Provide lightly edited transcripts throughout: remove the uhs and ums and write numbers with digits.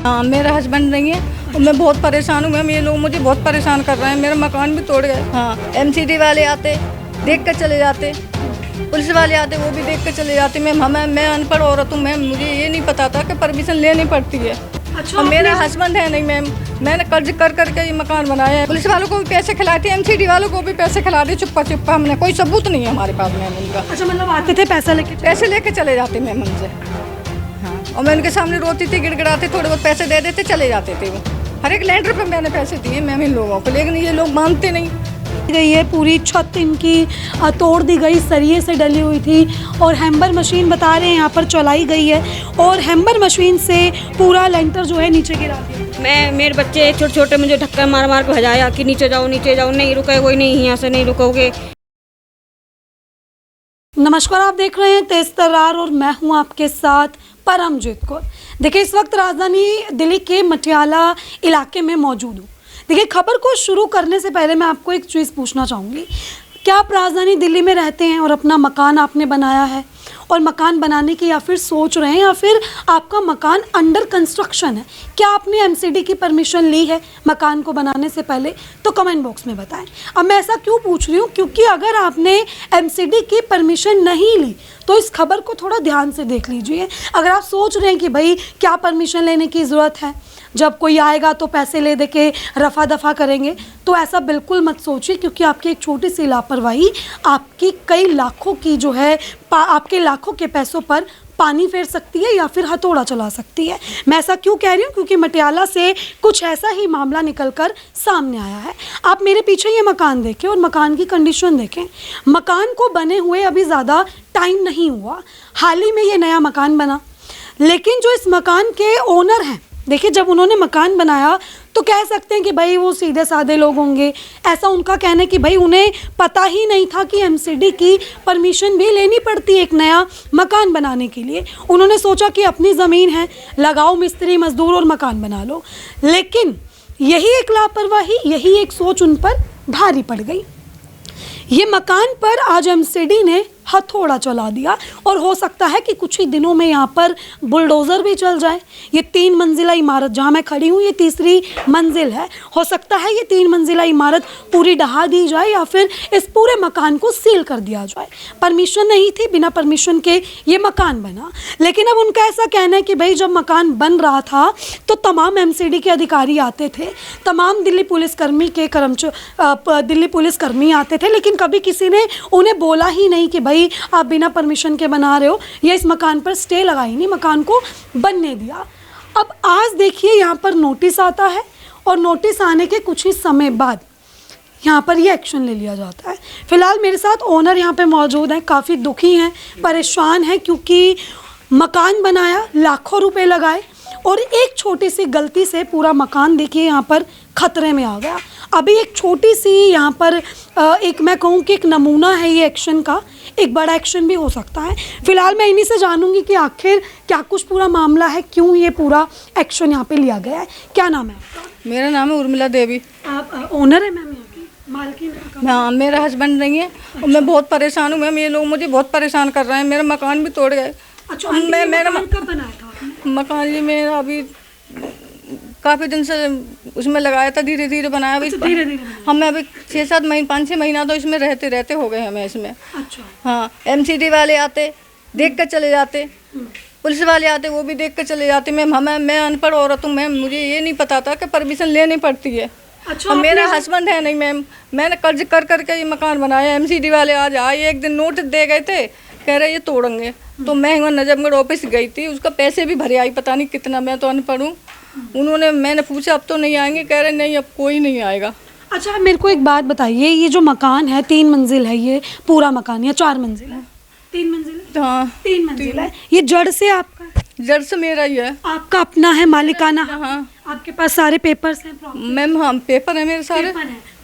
हाँ, मेरा हस्बैंड नहीं है और मैं बहुत परेशान हूँ मैम। ये लोग मुझे बहुत परेशान कर रहे हैं, मेरा मकान भी तोड़ गए। हाँ, एमसीडी वाले आते देख कर चले जाते, पुलिस वाले आते वो भी देख कर चले जाते। मैम मैं अनपढ़ औरत हूँ मैम, मुझे ये नहीं पता था कि परमिशन लेनी पड़ती है। अच्छा, और मेरा हस्बैंड है नहीं मैम, मैंने कर्ज कर करके ये मकान बनाया है। पुलिस वालों को भी पैसे खिलाते, एमसीडी वालों को भी पैसे खिलाते चुप्पा चुप्पा। हमने कोई सबूत नहीं है हमारे पास मैम उनका। अच्छा, मतलब आते थे पैसे लेके चले जाते मैम हमसे। हाँ, और मैं उनके सामने रोती थी, गिड़गिड़ाती, थोड़े बहुत पैसे दे देते, चले जाते थे वो। हर एक लैंडर पे मैंने पैसे दिए मैम इन लोगों को, लेकिन ये लोग मानते नहीं। गई है पूरी छत इनकी तोड़ दी गई, सरिये से डली हुई थी और हैम्बर मशीन बता रहे हैं यहाँ पर चलाई गई है और हैम्बर मशीन से पूरा लेंटर जो है नीचे गिरा दिया। मेरे बच्चे छोटे छोटे मुझे धक्का मार मार के भजाया कि नीचे जाओ नीचे जाओ, नहीं रुके कोई नहीं, यहाँ से नहीं रुकोगे। नमस्कार, आप देख रहे हैं तेज तर्रार और मैं हूं आपके साथ परमजीत कौर। देखिए, इस वक्त राजधानी दिल्ली के मटियाला इलाके में मौजूद हूँ। देखिए, खबर को शुरू करने से पहले मैं आपको एक चीज़ पूछना चाहूँगी। क्या आप राजधानी दिल्ली में रहते हैं और अपना मकान आपने बनाया है और मकान बनाने की या फिर सोच रहे हैं या फिर आपका मकान अंडर कंस्ट्रक्शन है? क्या आपने एमसीडी की परमिशन ली है मकान को बनाने से पहले? तो कमेंट बॉक्स में बताएं। अब मैं ऐसा क्यों पूछ रही हूँ, क्योंकि अगर आपने एमसीडी की परमिशन नहीं ली तो इस खबर को थोड़ा ध्यान से देख लीजिए। अगर आप सोच रहे हैं कि भाई क्या परमिशन लेने की ज़रूरत है, जब कोई आएगा तो पैसे ले दे के रफा दफा करेंगे, तो ऐसा बिल्कुल मत सोचिए, क्योंकि आपकी एक छोटी सी लापरवाही आपकी कई लाखों की जो है आपके लाखों के पैसों पर पानी फेर सकती है या फिर हथौड़ा चला सकती है। मैं ऐसा क्यों कह रही हूँ, क्योंकि मटियाला से कुछ ऐसा ही मामला निकलकर सामने आया है। आप मेरे पीछे ये मकान देखें और मकान की कंडीशन देखें। मकान को बने हुए अभी ज़्यादा टाइम नहीं हुआ, हाल ही में ये नया मकान बना, लेकिन जो इस मकान के ओनर हैं, देखिए, जब उन्होंने मकान बनाया तो कह सकते हैं कि भाई वो सीधे साधे लोग होंगे, ऐसा उनका कहना है कि भाई उन्हें पता ही नहीं था कि एमसीडी की परमिशन भी लेनी पड़ती है एक नया मकान बनाने के लिए। उन्होंने सोचा कि अपनी ज़मीन है, लगाओ मिस्त्री मजदूर और मकान बना लो, लेकिन यही एक लापरवाही, यही एक सोच उन पर भारी पड़ गई। ये मकान पर आज एमसीडी ने हथौड़ा चला दिया और हो सकता है कि कुछ ही दिनों में यहाँ पर बुलडोज़र भी चल जाए। ये 3 मंजिला इमारत जहाँ मैं खड़ी हूँ, ये तीसरी मंजिल है। हो सकता है ये 3 मंजिला इमारत पूरी ढहा दी जाए या फिर इस पूरे मकान को सील कर दिया जाए। परमिशन नहीं थी, बिना परमिशन के ये मकान बना। लेकिन अब उनका ऐसा कहना है कि भाई जब मकान बन रहा था तो तमाम एमसीडी के अधिकारी आते थे, तमाम दिल्ली पुलिसकर्मी आते थे, लेकिन कभी किसी ने उन्हें बोला ही नहीं कि भाई आप बिना परमिशन के बना रहे हो, या इस मकान पर स्टे लगाई नहीं, मकान को बनने दिया। अब आज देखिए यहाँ पर नोटिस आता है और नोटिस आने के कुछ ही समय बाद यहाँ पर ये एक्शन ले लिया जाता है। फिलहाल मेरे साथ ओनर यहाँ पे मौजूद हैं, काफ़ी दुखी हैं, परेशान हैं, क्योंकि मकान बनाया, लाखों रुपए लगाए और एक छोटी सी गलती से पूरा मकान देखिए यहाँ पर खतरे में आ गया। अभी एक छोटी सी यहाँ पर एक मैं कहूँ कि एक नमूना है ये एक्शन का, एक बड़ा एक्शन भी हो सकता है। फिलहाल मैं इन्हीं से जानूंगी कि आखिर क्या कुछ पूरा मामला है, क्यों ये पूरा एक्शन यहाँ पे लिया गया है। क्या नाम है आपका? मेरा नाम है उर्मिला देवी। आप ओनर है मैम यहाँ की, मालकिन? हाँ, मेरा हस्बैंड नहीं है और मैं बहुत परेशान हूँ मैम। ये लोग मुझे बहुत परेशान कर रहे हैं, मेरा मकान भी तोड़ गए। अच्छा, मेरा मकान कब बनाया था आपने? मकान जी मेरा अभी काफ़ी दिन से उसमें लगाया था, धीरे धीरे बनाया। अभी धीरे हमें अभी 6-7 महीने 5-6 महीना तो इसमें रहते रहते हो गए हमें इसमें। अच्छा, हाँ, एमसीडी वाले आते देख कर चले जाते, पुलिस वाले आते वो भी देख कर चले जाते। मैम मैं अनपढ़ औरत हूँ मैम, मुझे ये नहीं पता था कि परमिशन लेनी पड़ती है। अच्छा, और मेरा हस्बैंड है नहीं मैम, मैंने कर्ज कर करके ये मकान बनाया। एमसीडी वाले आज आए, एक दिन नोटिस दे गए थे, कह रहे ये तोड़ेंगे। तो मैं वहाँ नजमगढ़ ऑफिस गई थी, उसका पैसे भी भरे आई, पता नहीं कितना, मैं तो अनपढ़ हूँ। मैंने पूछा अब तो नहीं आएंगे, कह रहे नहीं अब कोई नहीं आएगा। अच्छा, मेरे को एक बात बताइए, ये जो मकान है 3 मंजिल है, ये पूरा मकान या 4 मंजिल है? 3 मंजिल है। हाँ, 3 मंजिल है। ये जड़ से आपका? जड़ से मेरा ही है। आपका अपना है, मालिकाना? हाँ। आपके पास सारे पेपर्स हैं? मैम हाँ, पेपर है मेरे सारे।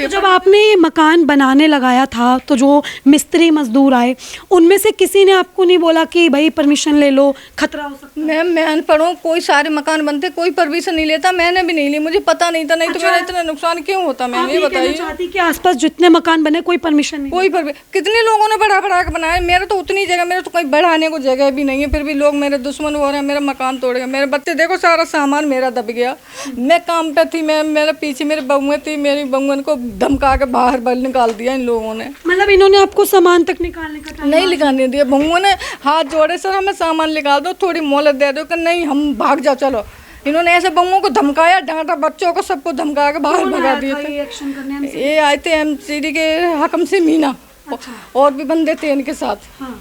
तो जब आपने ये मकान बनाने लगाया था तो जो मिस्त्री मजदूर आए उनमें से किसी ने आपको नहीं बोला कि भाई परमिशन ले लो, खतरा हो सकता है? मैम मैं अनपढ़ हूँ, कोई सारे मकान बनते कोई परमिशन नहीं लेता, मैंने भी नहीं ली, मुझे पता नहीं था, नहीं तो मेरा इतना नुकसान क्यों होता। मैम आप ये ये कहना बताइए, चाहती कि आसपास जितने मकान बने कोई परमिशन नहीं? कोई पर कितने लोगों ने बढ़ा बढ़ा के बनाया, मेरा तो उतनी जगह, मेरे तो कहीं बढ़ाने को जगह भी नहीं है, फिर भी लोग मेरे दुश्मन हो रहे हैं, मेरा मकान तोड़ गए, मेरे बच्चे देखो सारा सामान मेरा दब गया। मैं काम पे थी, मैं मेरे पीछे मेरी बहुएं थी, मेरी बहुएं को धमका के बाहर निकाल दिया इन लोगों ने। मतलब इन्होंने आपको सामान तक निकालने का टाइम नहीं निकालने दिया, बहुओं ने हाथ जोड़े, सर हमें सामान निकाल दो, थोड़ी मोहलत दे दो, कि नहीं हम भाग जाओ चलो। इन्होंने ऐसे बहुओं को धमकाया, डांटा, बच्चों को सबको धमका के बाहर भगा दिए थे। एक्शन करने ये आए थे एमसीडी के हकम से मीना, और भी बंदे थे इनके साथ। हाँ।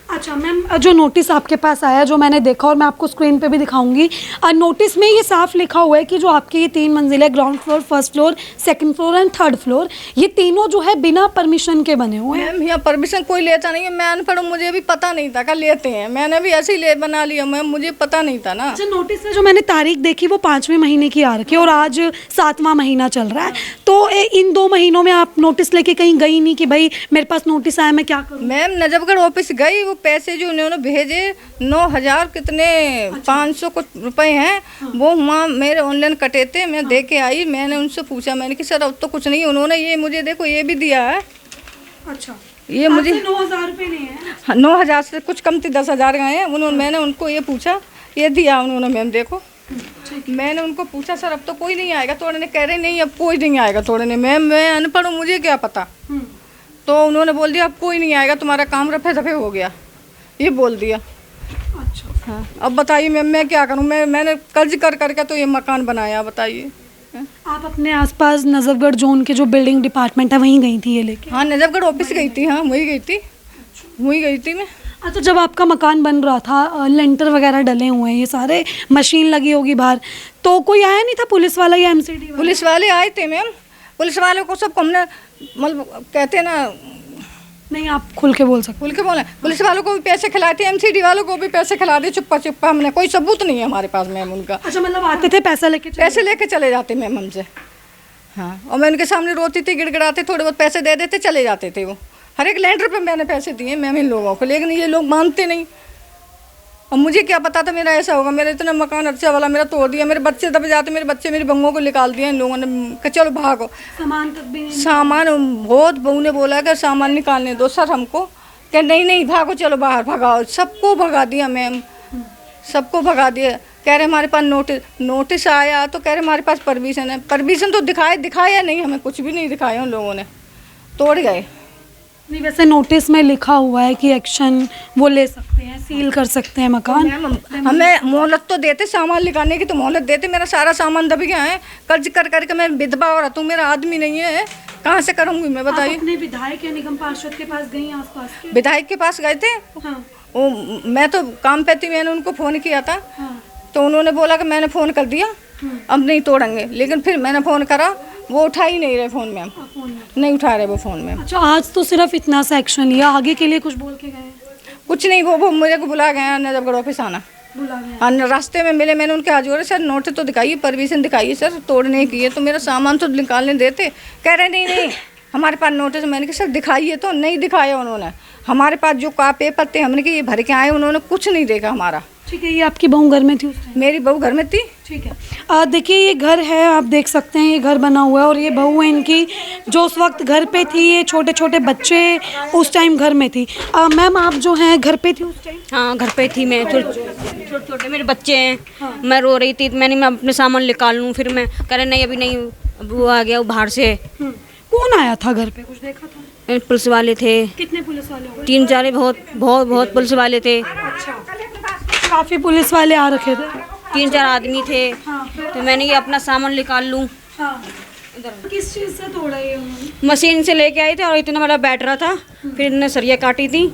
अच्छा मैम, जो नोटिस आपके पास आया जो मैंने देखा और मैं आपको स्क्रीन पे भी दिखाऊंगी, नोटिस में ये साफ लिखा हुआ है कि जो आपके ये 3 मंजिल है, ground floor, first floor, second floor and third floor, ये तीनों जो है बिना परमिशन के बने हुए हैं। मैम यहाँ परमिशन कोई लेता नहीं है, मैं अनपढ़ हूँ, मुझे भी पता नहीं था क्या लेते हैं, मैंने भी ऐसे ही ले बना लिया मैम, मुझे पता नहीं था ना। अच्छा, नोटिस में जो मैंने तारीख देखी वो 5वें महीने की आ रखी है और आज 7वां महीना चल रहा है, तो इन 2 महीनों में आप नोटिस लेके कहीं गई नहीं कि भाई मेरे पास नोटिस आया, मैं क्या करूँ? मैम नजफगढ़ ऑफिस गई, वो पैसे जो उन्होंने भेजे 9,000 कितने 500 कुछ रुपए हैं, वो वहाँ मेरे ऑनलाइन कटे थे, मैं दे के आई, मैंने उनसे पूछा, मैंने कि सर अब तो कुछ नहीं, उन्होंने ये मुझे देखो ये भी दिया है। अच्छा, ये मुझे 9,000 रुपये नहीं है? 9,000 से कुछ कम थी, 10,000 गए हैं उन्होंने। मैंने उनको ये पूछा, ये दिया उन्होंने मैम देखो। मैंने उनको पूछा सर अब तो कोई नहीं आएगा तोड़ने, कह रहे नहीं अब कोई नहीं आएगा तोड़ने। मैम मैं अनपढ़ हूँ, मुझे क्या पता। तो उन्होंने बोल दिया अब कोई नहीं आएगा, तुम्हारा काम रफे दफे हो गया, ये बोल दिया। अच्छा, हाँ अब बताइए मैम मैं क्या करूँ, मैंने कर्ज कर करके तो ये मकान बनाया, बताइए। आप अपने आसपास नजफगढ़ जोन के जो बिल्डिंग डिपार्टमेंट है वहीं गई थी ये लेके? हाँ नजफगढ़ ऑफिस गई थी, हाँ वही गई थी मैं। अच्छा, जब आपका मकान बन रहा था, लेंटर वगैरह डले हुए हैं, ये सारे मशीन लगी होगी बाहर, तो कोई आया नहीं था पुलिस वाला या एमसीडी वाला? पुलिस वाले आए थे मैम, पुलिस वालों को सबको हमने मतलब कहते ना, नहीं आप खुल के बोल सकते? खुल के बोले, पुलिस वालों को भी पैसे खिलाए थे, एमसीडी वालों को भी पैसे खिला दिए चुप्पा चुप्पा, हमने कोई सबूत नहीं है हमारे पास मैम उनका। अच्छा, मतलब आते थे पैसा लेके पैसे लेके चले जाते मैम हमसे। हाँ और मैं उनके सामने रोती थी, गिड़गिड़ाते, थोड़े बहुत पैसे दे देते, चले जाते थे वो। हर एक लेंटर पे मैंने पैसे दिए मैम इन लोगों को, लेकिन ये लोग मानते नहीं। और मुझे क्या पता था मेरा ऐसा होगा, मेरा इतना मकान अच्छा वाला मेरा तोड़ दिया, मेरे बच्चे दब जाते, मेरे बच्चे मेरी बंगों को निकाल दिया इन लोगों ने कि चलो भागो। सामान तक भी नहीं? सामान बहुत बहू ने बोला कि सामान निकालने दो सर हमको, कि नहीं भागो चलो बाहर, भगाओ, सबको भगा दिया मैम, सबको भगा दिया। कह रहे हमारे पास नोटिस आया, तो कह रहे हमारे पास परमिशन है, परमिशन तो दिखाया नहीं, हमें कुछ भी नहीं दिखाया उन लोगों ने, तोड़ गए। नहीं, वैसे नोटिस में लिखा हुआ है कि एक्शन वो ले सकते हैं, सील कर सकते हैं मकान। हमें मोहलत तो देते, सामान निकालने की तो मोहलत देते, मेरा सारा सामान दब गया है, कर्ज कर करके मैं विधवा औरत हूँ, मेरा आदमी नहीं है, कहाँ से करूँगी मैं बताइए। अपने विधायक या निगम पार्षद के पास गई आसपास के? विधायक के पास गए थे, हाँ। वो मैं तो काम पे थी, मैंने उनको फ़ोन किया था, हाँ। तो उन्होंने बोला कि मैंने फ़ोन कर दिया अब नहीं तोड़ेंगे, लेकिन फिर मैंने फ़ोन करा, वो उठा ही नहीं रहे फ़ोन मैम, नहीं उठा रहे वो फ़ोन मैम। अच्छा, आज तो सिर्फ इतना सा एक्शन लिया, आगे के लिए कुछ बोल के गए? कुछ नहीं, वो मुझे को बुला गए नजफगढ़ ऑफिस आना, बुला गए? हाँ रास्ते में मिले, मैंने उनके हाथ जोड़े, सर नोटिस तो दिखाइए, परमिशन दिखाइए सर, तोड़ने की है तो मेरा सामान तो निकालने देते। कह रहे नहीं हमारे पास नोटिस। मैंने कहा सर दिखाइए, तो नहीं दिखाया उन्होंने। हमारे पास जो पेपर थे हमने कि ये भर के आए, उन्होंने कुछ नहीं देखा हमारा। ठीक है, ये आपकी बहू घर में थी उस टाइम? मेरी बहू घर में थी। ठीक है, देखिए ये घर है, आप देख सकते हैं ये घर बना हुआ है और ये बहू है इनकी जो उस वक्त घर पे थी, ये छोटे छोटे बच्चे उस टाइम घर में थी। मैम आप जो हैं घर पे थी उस टाइम? हाँ घर पे थी मैं, छोटे छोटे मेरे बच्चे हैं। हाँ। मैं रो रही थी, मैंने मैं अपने सामान निकाल लूँ, फिर मैं कह रहे नहीं अभी नहीं, अब वो आ गया वो बाहर से। कौन आया था घर पे, कुछ देखा था? पुलिस वाले थे। कितने पुलिस वाले हो? 3-4 बहुत पुलिस वाले थे। अच्छा, काफ़ी पुलिस वाले आ रखे थे? 3-4 आदमी थे। हाँ। तो मैंने ये अपना सामान निकाल लूँ। हाँ। किस चीज़ से तोड़ा ये उन्होंने? मशीन से लेके आई थे और इतना बड़ा बैटरा था, फिर इन्होंने सरिया काटी थी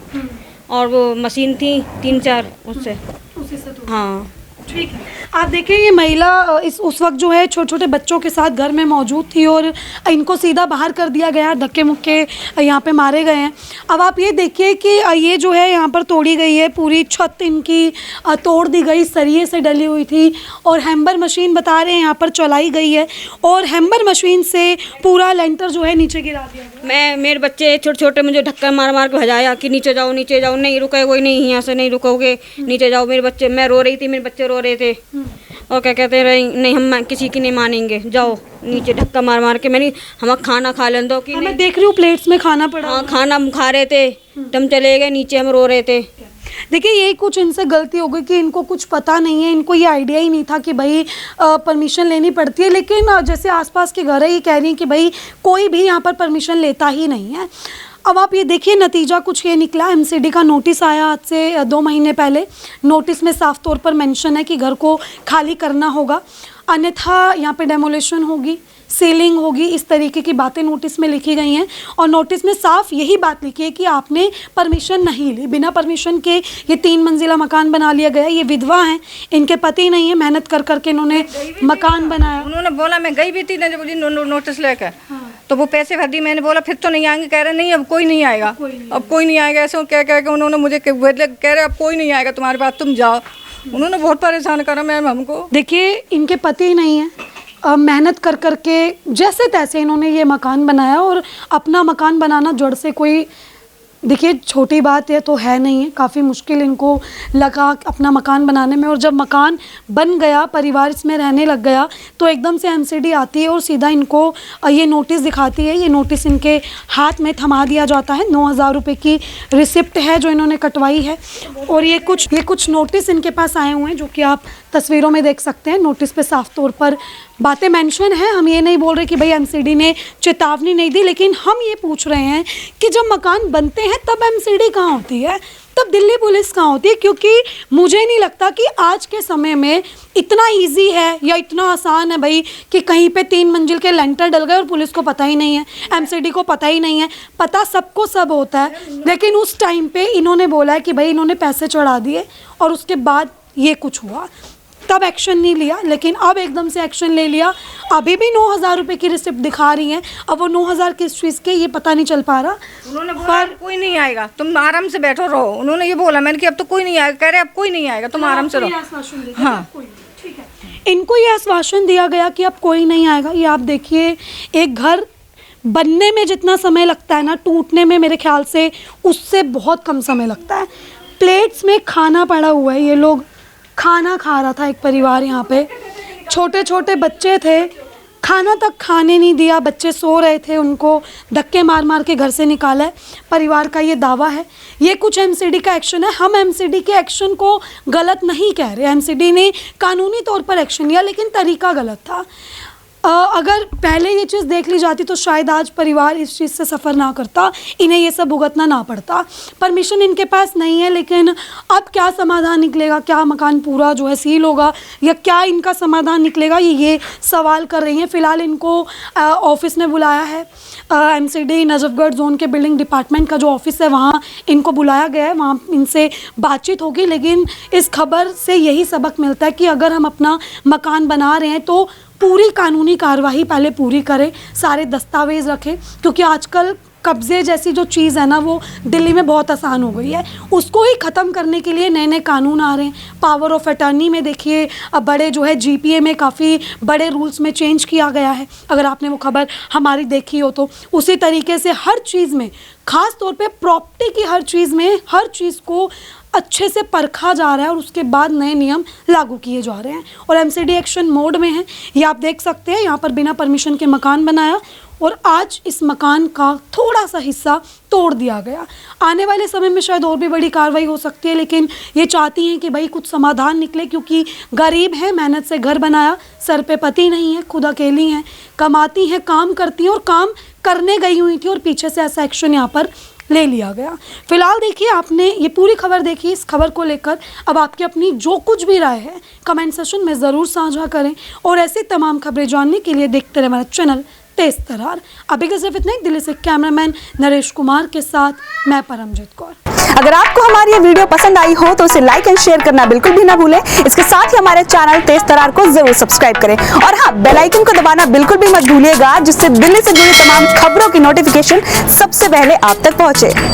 और वो मशीन थी 3-4 उससे। उसी से तोड़ा? हाँ ठीक है। आप देखिए ये महिला उस वक्त जो है छोटे छोटे बच्चों के साथ घर में मौजूद थी और इनको सीधा बाहर कर दिया गया, धक्के मुक्के यहाँ पे मारे गए हैं। अब आप ये देखिए कि ये जो है यहाँ पर तोड़ी गई है, पूरी छत इनकी तोड़ दी गई, सरिये से डली हुई थी और हैम्बर मशीन बता रहे हैं यहाँ पर चलाई गई है और हैम्बर मशीन से पूरा लेंटर जो है नीचे गिरा दिया गया। मेरे बच्चे छोटे छोटे मुझे धक्का मार मार के भजाया कि नीचे जाओ नीचे जाओ, नहीं रुके कोई नहीं, यहाँ से नहीं रुकोगे, नीचे जाओ। मेरे बच्चे, मैं रो रही थी, मेरे बच्चे रो रहे थे और क्या कहते रहे, नहीं हम किसी की नहीं मानेंगे, जाओ नीचे, धक्का मार मार के। मैंने हम खाना खा लें दो कि मैं देख रही हूँ प्लेट्स में खाना पड़ा। हाँ, खाना हम खा रहे थे, हम चले गए नीचे, हम रो रहे थे। देखिए यही कुछ इनसे गलती हो गई कि इनको कुछ पता नहीं है, इनको ये आइडिया ही नहीं था कि भाई परमिशन लेनी पड़ती है। लेकिन जैसे आसपास के घर है ये कह रही हैं कि भाई कोई भी यहाँ पर परमिशन लेता ही नहीं है। अब आप ये देखिए नतीजा कुछ ये निकला, एमसीडी का नोटिस आया आज से 2 महीने पहले। नोटिस में साफ तौर पर मेंशन है कि घर को खाली करना होगा, अन्यथा यहाँ पे डेमोलेशन होगी, सीलिंग होगी, इस तरीके की बातें नोटिस में लिखी गई हैं। और नोटिस में साफ यही बात लिखी है कि आपने परमिशन नहीं ली, बिना परमिशन के ये 3 मंजिला मकान बना लिया गया। ये विधवा हैं, इनके पति नहीं है, मेहनत कर करके इन्होंने मकान बनाया। उन्होंने बोला, मैं गई भी थी नोटिस लेकर, तो वो पैसे भर दी। मैंने बोला फिर तो नहीं आएंगे, कह रहे नहीं अब कोई नहीं आएगा, अब कोई नहीं आएगा। ऐसे कह के उन्होंने मुझे कह रहे अब कोई नहीं आएगा तुम्हारे पास, तुम जाओ। उन्होंने बहुत परेशान करा मैम हमको। देखिए इनके पति नहीं है, मेहनत कर करके जैसे तैसे इन्होंने ये मकान बनाया और अपना मकान बनाना जड़ से कोई, देखिए छोटी बात है तो है नहीं है, काफ़ी मुश्किल इनको लगा अपना मकान बनाने में। और जब मकान बन गया, परिवार इसमें रहने लग गया, तो एकदम से एमसीडी आती है और सीधा इनको ये नोटिस दिखाती है। ये नोटिस इनके हाथ में थमा दिया जाता है। 9,000 रुपये की रिसिप्ट है जो इन्होंने कटवाई है और ये कुछ नोटिस इनके पास आए हुए हैं जो कि आप तस्वीरों में देख सकते हैं। नोटिस पे साफ तौर पर बातें मेंशन है। हम ये नहीं बोल रहे कि भाई एमसीडी ने चेतावनी नहीं दी, लेकिन हम ये पूछ रहे हैं कि जब मकान बनते हैं तब एमसीडी कहाँ होती है, तब दिल्ली पुलिस कहाँ होती है? क्योंकि मुझे नहीं लगता कि आज के समय में इतना इजी है या इतना आसान है भाई कि कहीं पे 3 मंजिल के लेंटर डल गए और पुलिस को पता ही नहीं है, एमसीडी को पता ही नहीं है। पता सबको सब होता है, लेकिन उस टाइम पे इन्होंने बोला है कि भाई इन्होंने पैसे चढ़ा दिए और उसके बाद ये कुछ हुआ, तब एक्शन नहीं लिया। लेकिन अब एकदम से एक्शन ले लिया। अभी भी 9,000 रुपये की रिसिप्ट दिखा रही हैं। अब वो 9,000 किस चीज़ के ये पता नहीं चल पा रहा। उन्होंने बोला कोई नहीं आएगा, तुम आराम से बैठो रहो। उन्होंने ये बोला, मैंने कि अब तो कोई नहीं आएगा, कह रहे अब कोई नहीं आएगा, तुम आराम से रहो। हाँ, ठीक है। इनको ये आश्वासन दिया गया कि अब कोई नहीं आएगा। ये आप देखिए, एक घर बनने में जितना समय लगता है ना, टूटने में मेरे ख्याल से उससे बहुत कम समय लगता है। प्लेट्स में खाना पड़ा हुआ है, ये लोग खाना खा रहा था एक परिवार, यहाँ पे छोटे छोटे बच्चे थे, खाना तक खाने नहीं दिया, बच्चे सो रहे थे, उनको धक्के मार मार के घर से निकाला है। परिवार का ये दावा है। ये कुछ एमसीडी का एक्शन है। हम एमसीडी के एक्शन को गलत नहीं कह रहे, एमसीडी ने कानूनी तौर पर एक्शन लिया, लेकिन तरीका गलत था। अगर पहले ये चीज़ देख ली जाती तो शायद आज परिवार इस चीज़ से सफ़र ना करता, इन्हें ये सब भुगतना ना पड़ता। परमिशन इनके पास नहीं है, लेकिन अब क्या समाधान निकलेगा, क्या मकान पूरा जो है सील होगा या क्या इनका समाधान निकलेगा, ये सवाल कर रही हैं। फ़िलहाल इनको ऑफिस ने बुलाया है, एमसीडी नजफगढ़ जोन के बिल्डिंग डिपार्टमेंट का जो ऑफिस है वहाँ इनको बुलाया गया है, वहाँ इनसे बातचीत होगी। लेकिन इस खबर से यही सबक मिलता है कि अगर हम अपना मकान बना रहे हैं तो पूरी कानूनी कार्रवाई पहले पूरी करें, सारे दस्तावेज़ रखें, क्योंकि आजकल कब्ज़े जैसी जो चीज़ है ना वो दिल्ली में बहुत आसान हो गई है। उसको ही ख़त्म करने के लिए नए नए कानून आ रहे हैं। पावर ऑफ अटर्नी में देखिए, अब बड़े जो है जीपीए में काफ़ी बड़े रूल्स में चेंज किया गया है, अगर आपने वो खबर हमारी देखी हो तो। उसी तरीके से हर चीज़ में, ख़ास तौर पे प्रॉपर्टी की हर चीज़ में, हर चीज़ को अच्छे से परखा जा रहा है और उसके बाद नए नियम लागू किए जा रहे हैं। और एमसीडी एक्शन मोड में है, ये आप देख सकते हैं। यहाँ पर बिना परमिशन के मकान बनाया और आज इस मकान का थोड़ा सा हिस्सा तोड़ दिया गया। आने वाले समय में शायद और भी बड़ी कार्रवाई हो सकती है, लेकिन ये चाहती हैं कि भाई कुछ समाधान निकले, क्योंकि गरीब है, मेहनत से घर बनाया, सर पे पति नहीं है, खुद अकेली हैं, कमाती हैं, काम करती हैं और काम करने गई हुई थी और पीछे से ऐसा एक्शन यहाँ पर ले लिया गया। फिलहाल देखिए, आपने ये पूरी खबर देखी। इस खबर को लेकर अब आपकी अपनी जो कुछ भी राय है कमेंट सेक्शन में ज़रूर साझा करें और ऐसी तमाम खबरें जानने के लिए देखते रहे हमारा चैनल तेज तरार। अभी के सिर्फ इतना ही। दिल्ली से कैमरामैन नरेश कुमार के साथ मैं परमजीत कौर। अगर आपको हमारी ये वीडियो पसंद आई हो तो उसे लाइक एंड शेयर करना बिल्कुल भी ना भूलें। इसके साथ ही हमारे चैनल तेज तरार को जरूर सब्सक्राइब करें और हाँ, बेल आइकन को दबाना बिल्कुल भी मत भूलिएगा, जिससे दिल्ली से जुड़ी तमाम खबरों की नोटिफिकेशन सबसे पहले आप तक पहुंचे।